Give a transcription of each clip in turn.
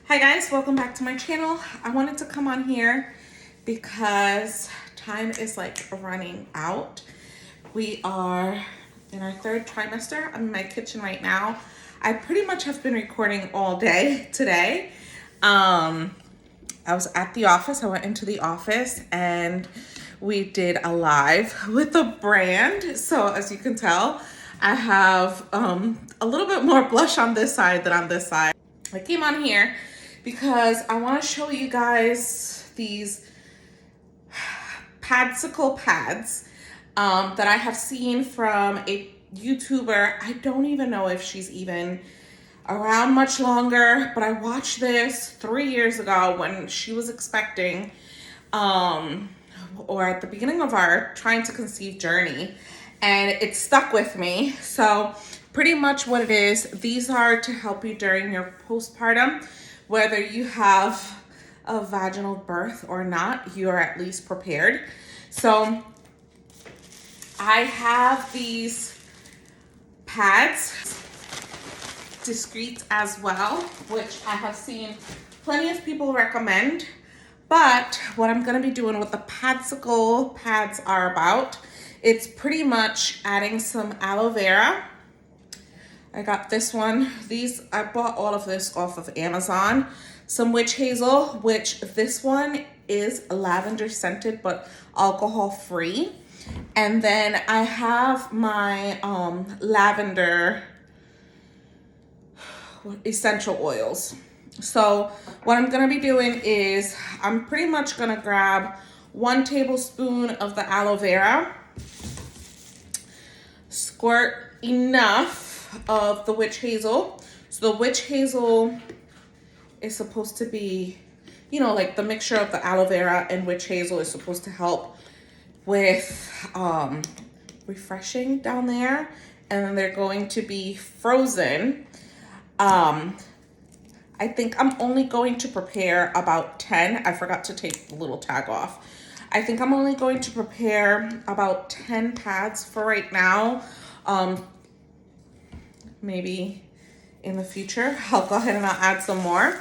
Hi guys, welcome back to my channel. I wanted to come on here because time is like running out. We are in our third trimester. I'm in my kitchen right now. I pretty much have been recording all day today. I was at the office. I went into the office and we did a live with a brand. So as you can tell, I have a little bit more blush on this side than on this side. I came on here because I want to show you guys these Padsicle pads that I have seen from a YouTuber. I don't even know if she's even around much longer, but I watched this 3 years ago when she was expecting or at the beginning of our trying to conceive journey, and it stuck with me. So pretty much what it is, these are to help you during your postpartum, whether you have a vaginal birth or not, you are at least prepared. So I have these pads, discreet as well, which I have seen plenty of people recommend. But what I'm gonna be doing with the Padsicle pads are about, it's pretty much adding some aloe vera. I got this one. I bought all of this off of Amazon. Some witch hazel, which this one is lavender scented, but alcohol free. And then I have my lavender essential oils. So what I'm gonna be doing is I'm pretty much gonna grab 1 tablespoon of the aloe vera, squirt enough of the witch hazel. So the witch hazel is supposed to be, you know, like the mixture of the aloe vera and witch hazel is supposed to help with refreshing down there. And then they're going to be frozen. I think I'm only going to prepare about 10. I forgot to take the little tag off. I think I'm only going to prepare about 10 pads for right now. Maybe in the future, I'll go ahead and I'll add some more.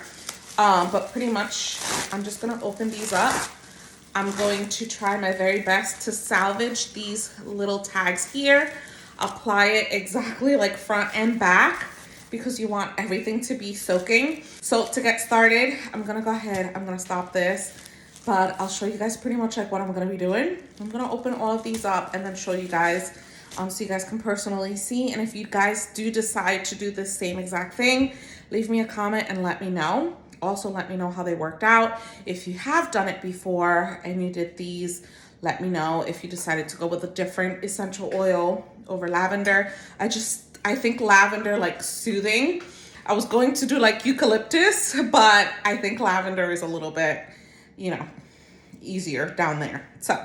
But pretty much, I'm just gonna open these up. I'm going to try my very best to salvage these little tags here, apply it exactly like front and back, because you want everything to be soaking. So to get started, I'm gonna go ahead, I'm gonna stop this, but I'll show you guys pretty much like what I'm gonna be doing. I'm gonna open all of these up and then show you guys so you guys can personally see. And if you guys do decide to do the same exact thing, leave me a comment and let me know. Also, let me know how they worked out. If you have done it before and you did these, let me know if you decided to go with a different essential oil over lavender. I think lavender, like, soothing. I was going to do like eucalyptus, but I think lavender is a little bit, you know, easier down there. So,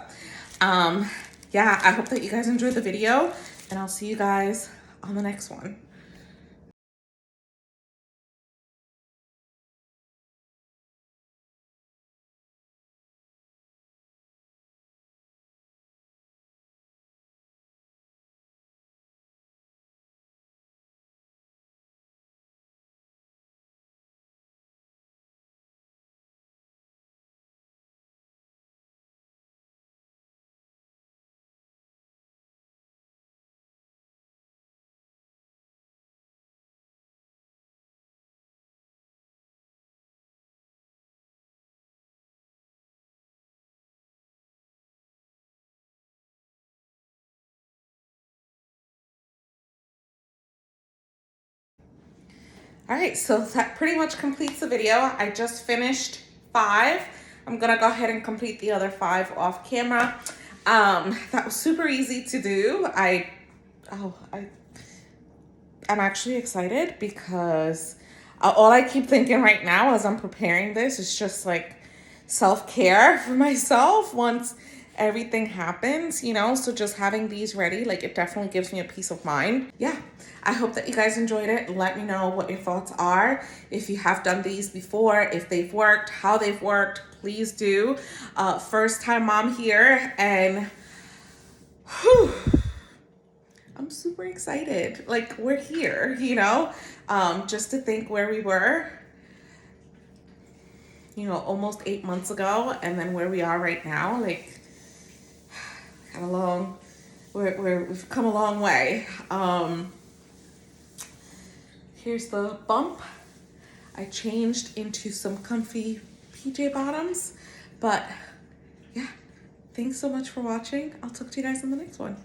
yeah, I hope that you guys enjoyed the video, and I'll see you guys on the next one. All right, so that pretty much completes the video. I just finished 5. I'm gonna go ahead and complete the other 5 off camera. That was super easy to do. I'm actually excited because all I keep thinking right now as I'm preparing this is just like self-care for myself once everything happens, you know? So just having these ready, like, it definitely gives me a peace of mind. Yeah, I hope that you guys enjoyed it. Let me know what your thoughts are. If you have done these before, if they've worked, how they've worked, please do. First time mom here, and whew, I'm super excited. Like, we're here, you know? Just to think where we were you know, almost 8 months ago, and then where we are right now, like, got a long, we've come a long way. Here's the bump. I changed into some comfy PJ bottoms, but yeah, thanks so much for watching. I'll talk to you guys in the next one.